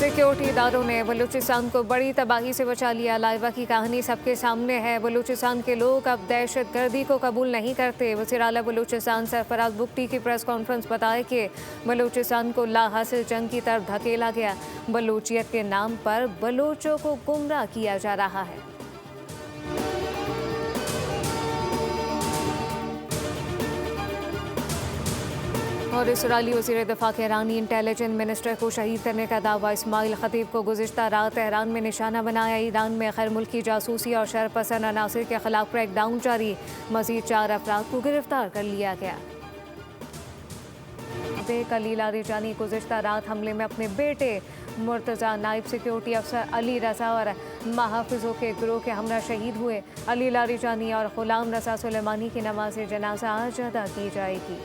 Security इदारों ने बलूचिस्तान को बड़ी तबाही से बचा लिया। लाइबा की कहानी सबके सामने है। बलूचिस्तान के लोग अब दहशतगर्दी को कबूल नहीं करते। वज़ीर आला बलूचिस्तान सरफराज बुगटी की प्रेस कॉन्फ्रेंस बताए कि बलूचिस्तान को लाहासिल जंग की तरफ धकेला गया। बलूचियत के नाम पर बलूचों को गुमराह किया जा रहा है। और इसराइली वज़ीर दिफा के ईरानी इंटेलिजेंस मिनिस्टर को शहीद करने का दावा। इस्माइल खतीब को गुज़िश्ता रात तेहरान में निशाना बनाया। ईरान में गैर मुल्की जासूसी और शरपसंद अनासिर के खिलाफ क्रैकडाउन जारी। मज़ीद 4 अफराद को गिरफ्तार कर लिया गया। अली लारीजानी गुज़िश्ता रात हमले में अपने बेटे मुर्तज़ा, नायब सिक्योरिटी अफसर अली रज़ा और महाफिजों के गिरोह के हमरा शहीद हुए। अली लारीजानी और गुलाम रज़ा सुलेमानी की नमाज जनाजा आज अदा की जाएगी।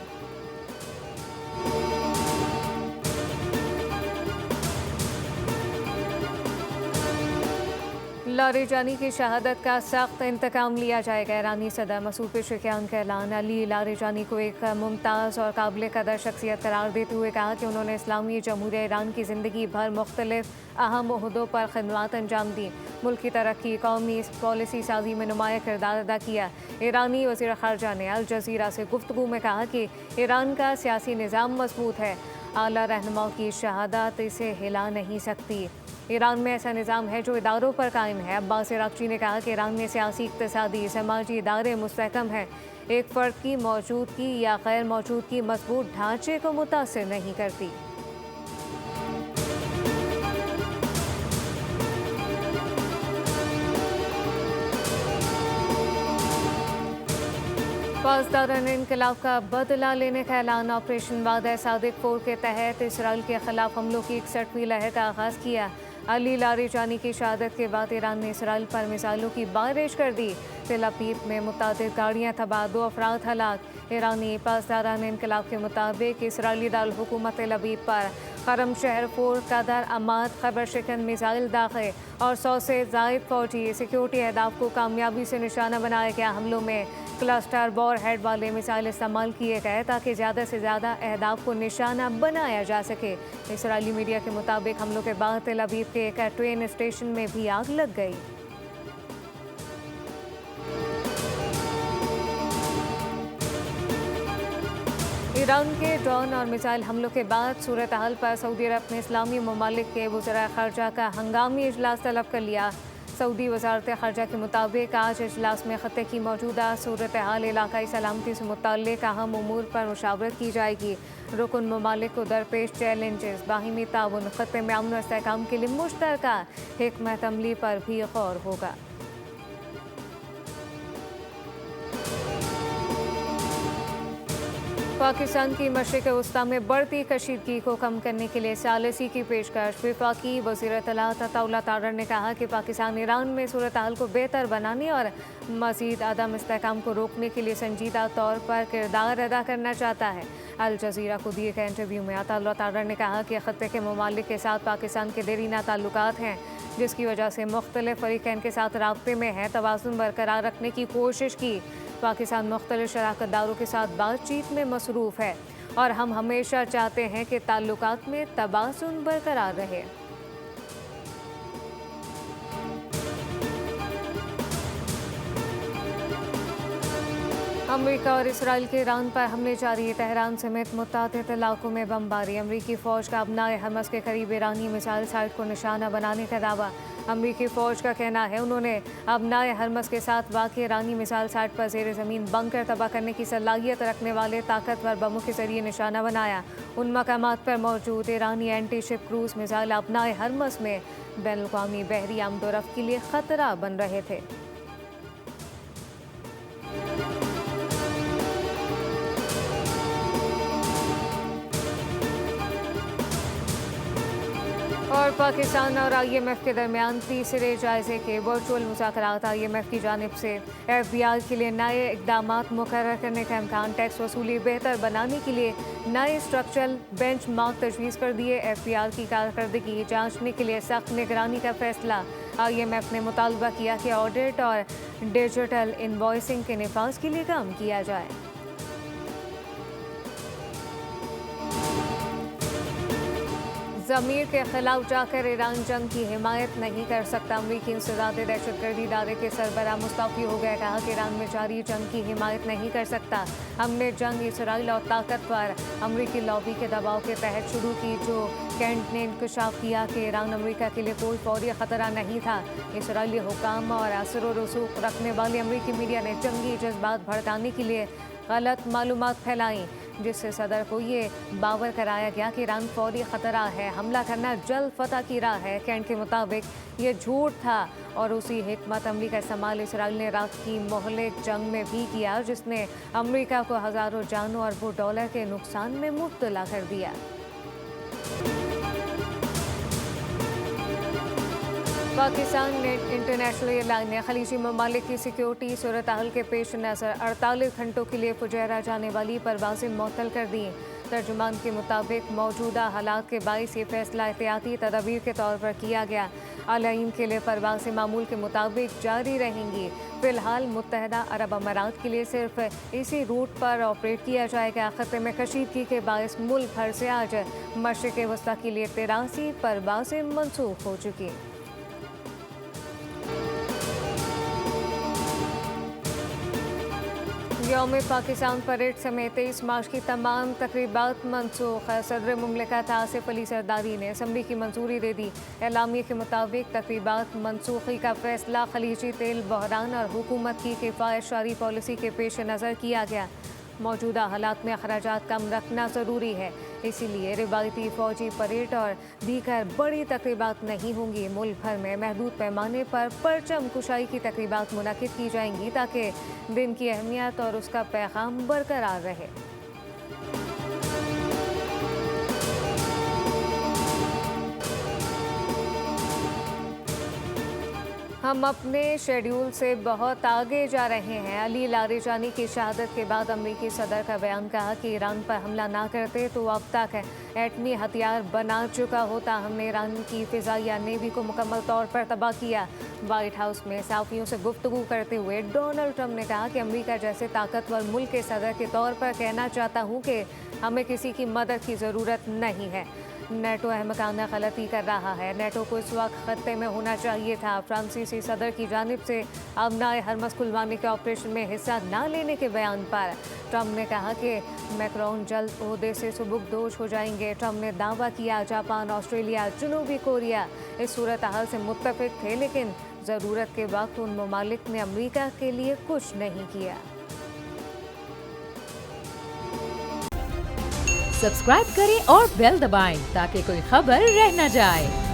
लारीजानी की शहादत का सख्त इंतकाम लिया जाएगा। ईरानी सदर मसूद पेशेकियान का ऐलान। अली लारीजानी को एक मुमताज़ और काबिल कदर शख्सियत करार देते हुए कहा कि उन्होंने इस्लामी जमहूरिया ईरान की ज़िंदगी भर मुख्तलिफ अहम ओहदों पर खदमात अंजाम दी। मुल्क की तरक्की, कौमी पॉलिसी साजी में नुमाया किरदार अदा किया। ईरानी वज़ीर ख़ारजा ने अल जज़ीरा से गुफ्तगू में कहा कि ईरान का सियासी निज़ाम मजबूत है। आला रहनुमाओं की शहादत इसे हिला नहीं सकती। ईरान में ऐसा निज़ाम है जो इदारों पर कायम है। अब्बास इराक़ची ने कहा कि ईरान में सियासी, इक़्तिसादी, समाजी इदारे मुस्तहकम हैं। एक फ़र्द की मौजूदगी या गैर मौजूदगी मजबूत ढांचे को मुतासिर नहीं करती। पासदारान इनकलाब का बदला लेने का ऐलान। ऑपरेशन वादा सादिक 4 के तहत इसराइल के खिलाफ हमलों की 61वीं लहर का आगाज़ किया। अली लारीजानी की शहादत के बाद ईरान ने इसराइल पर मिसाइलों की बारिश कर दी। तेल अवीव में मुतादिद गाड़ियाँ तबाह, 2 अफराद हलाक। ईरानी पासदारान इनकलाब के मुताबिक इसराइली दारुल हुकूमत तेल अवीव पर खरम शहर 4 कदर अमाद खबर शिकन मिसाइल दाखे और 100 से ज़ायद फौजी सिक्योरिटी अहदाफ को कामयाबी से निशाना बनाया गया। हमलों में क्लस्टर बॉर हेड वाले मिसाइल इस्तेमाल किए गए ताकि ज़्यादा से ज़्यादा अहदाफ को निशाना बनाया जा सके। इसराइली मीडिया के मुताबिक हमलों के बाद तेल अवीव के एक ट्रेन स्टेशन में भी आग लग गई। ईरान के ड्रोन और मिसाइल हमलों के बाद सूरत हाल पर सऊदी अरब ने इस्लामी ममालिक के वज़राए ख़ारजा का हंगामी इजलास तलब कर लिया। सऊदी वज़ारत ख़ारजा के मुताबिक आज इजलास में ख़त्े की मौजूदा सूरत हाल, इलाकाई सलामती से मुतल्लिक़ अहम उमूर पर मुशावरत की जाएगी। रुकन ममालिक को दरपेश चैलेंजेस, बाहिमी ताउन, ख़त्े में अमन और इस्तेहकाम के लिए मुश्तरका हिकमत अमली पर भी गौर होगा। पाकिस्तान की मशरिक़ वस्ता में बढ़ती कशीदगी को कम करने के लिए सालिसी की पेशकश। वफाकी वज़ीर इत्तलात अताउल्लाह तारर ने कहा कि पाकिस्तान ईरान में सूरत हाल को बेहतर बनाने और मज़ीद अदम इस्तेहकाम को रोकने के लिए संजीदा तौर पर किरदार अदा करना चाहता है। अल जज़ीरा को दिए गए इंटरव्यू में अताउल्लाह तारर ने कहा कि ख़त्े के ममालिक के साथ पाकिस्तान के देरीना ताल्लुकात हैं, जिसकी वजह से मुख्तलिफ फ़रीक़ैन के साथ राब्ते में है। तवाज़ुन बरकरार रखने की कोशिश की। पाकिस्तान मुख्तलिफ शराकतदारों के साथ बातचीत में मसरूफ़ है और हम हमेशा चाहते हैं कि ताल्लुकात में तवाज़ुन बरकरार रहे। अमेरिका और इसराइल के ईरान पर हमले जारी। तेहरान समेत मुत्तअदिद इलाकों में बमबारी। अमरीकी फ़ौज का अबनाए हमस के करीब ईरानी मिसाइल साइट को निशाना बनाने का दावा। अमरीकी फ़ौज का कहना है उन्होंने अबनाए हरमस के साथ वाक़ ईरानी मिसाइल साइट पर ज़ेर ज़मीन बंकर तबाह करने की सलाहियत रखने वाले ताकतवर बमों के ज़रिए निशाना बनाया। उन मकामात पर मौजूद ईरानी एंटी शिप क्रूज़ मिसाइल अबनाए हरमस में बैनुल-अक़वामी बहरी आमदोरफ़्त के लिए ख़तरा बन रहे थे। और पाकिस्तान और IMF के दरमियान तीसरे जायजे के वर्चुअल मुज़ाकरात। IMF की जानिब से FBI के लिए नए इक़दामात मुकर्रर करने का इम्कान। टैक्स वसूली बेहतर बनाने के लिए नए स्ट्रक्चरल बेंच मार्क तजवीज़ कर दिए। FBI की कारकर्दगी जांचने के लिए सख्त निगरानी का फैसला। IMF ने मुतालबा किया कि ऑडिट और डिजिटल इनवॉइसिंग के निफाज के लिए काम किया जाए। ज़मीर के खिलाफ जाकर ईरान जंग की हिमायत नहीं कर सकता। अमरीकी इंसदाद दहशतगर्दी इदारे के सरबराह मुस्तफ़ी हो गए। कहा कि ईरान में जारी जंग की हिमायत नहीं कर सकता। हमने जंग इसराइल और ताकतवर अमरीकी लॉबी के दबाव के तहत शुरू की। जो कैंट ने इंकशाफ किया कि ईरान अमरीका के लिए कोई फौरी खतरा नहीं था। इसराइली हुकाम और असर व रसूख रखने वाली अमरीकी मीडिया ने जंगी जज्बात भड़काने के लिए गलत मालूमात फैलाई, जिससे सदर को ये बावर कराया गया कि ईरान फौरी खतरा है, हमला करना जल्द फतह की राह है। कैंट के मुताबिक ये झूठ था और उसी हिकमत अमली का इस्तेमाल इसराइल ने इराक की मोहलिक जंग में भी किया, जिसने अमरीका को हज़ारों जानों अरबों डॉलर के नुकसान में मुब्तला कर दिया। पाकिस्तान इंटरनेशनल एयरलाइन ने खलीजी ममालिक की सिक्योरिटी सूरत हाल के पेश नज़र 48 घंटों के लिए फुजैरा जाने वाली परवाज़ें मुअत्तल कर दी। तर्जुमान के मुताबिक मौजूदा हालात के बाइस ये फैसला एहतियाती तदबीर के तौर पर किया गया। आलाइन के लिए परवाज़ें मामूल के मुताबिक जारी रहेंगी। फ़िलहाल मुत्तहदा अरब अमारात के लिए सिर्फ इसी रूट पर ऑपरेट किया जाएगा। खत्ते में कशीदगी के बायस मुल्क भर से आज मशरिक़ वस्ता के लिए 83 परवाज़ें मनसूख हो चुकी। यौम पाकिस्तान परेड समेत 23 मार्च की तमाम तकरीबात मनसूख। सदर मुमलिकत आसिफ अली जरदारी ने असम्बली की मंजूरी दे दी। एलामिया के मुताबिक तकरीबात मनसूखी का फैसला खलीजी तेल बहरान और हुकूमत की किफ़ायतशारी पॉलिसी के पेश नज़र किया गया। मौजूदा हालात में अखराजात कम रखना ज़रूरी है, इसीलिए रिवायती फ़ौजी परेड और दीगर बड़ी तकरीबात नहीं होंगी। मुल्क भर में महदूद पैमाने पर परचम कुशाई की तकरीबात मुनक़िद की जाएंगी ताकि दिन की अहमियत और उसका पैगाम बरकरार रहे। हम अपने शेड्यूल से बहुत आगे जा रहे हैं। अली लारिजानी की शहादत के बाद अमरीकी सदर का बयान। कहा कि ईरान पर हमला ना करते तो अब तक एटमी हथियार बना चुका होता। हमने ईरान की फ़िज़ाइया नेवी को मुकम्मल तौर पर तबाह किया। वाइट हाउस में सहाफ़ियों से गुफ्तगू करते हुए डोनाल्ड ट्रंप ने कहा कि अमरीका जैसे ताकतवर मुल्क के सदर के तौर पर कहना चाहता हूँ कि हमें किसी की मदद की ज़रूरत नहीं है। नेटो अहमकाना गलती कर रहा है। नेटो को इस वक्त खत्ते में होना चाहिए था। फ्रांसीसी सदर की जानिब से अमनाए हरमस खुलवाने के ऑपरेशन में हिस्सा न लेने के बयान पर ट्रंप ने कहा कि मैक्रोन जल्द ओहदे से सुबुकदोश हो जाएंगे। ट्रंप ने दावा किया जापान, ऑस्ट्रेलिया, जनूबी कोरिया इस सूरत हाल से मुत्तफिक थे, लेकिन ज़रूरत के वक्त उन ममालिक ने अमरीका के लिए कुछ नहीं किया। सब्सक्राइब करें और बेल दबाएं ताकि कोई खबर रह न जाए।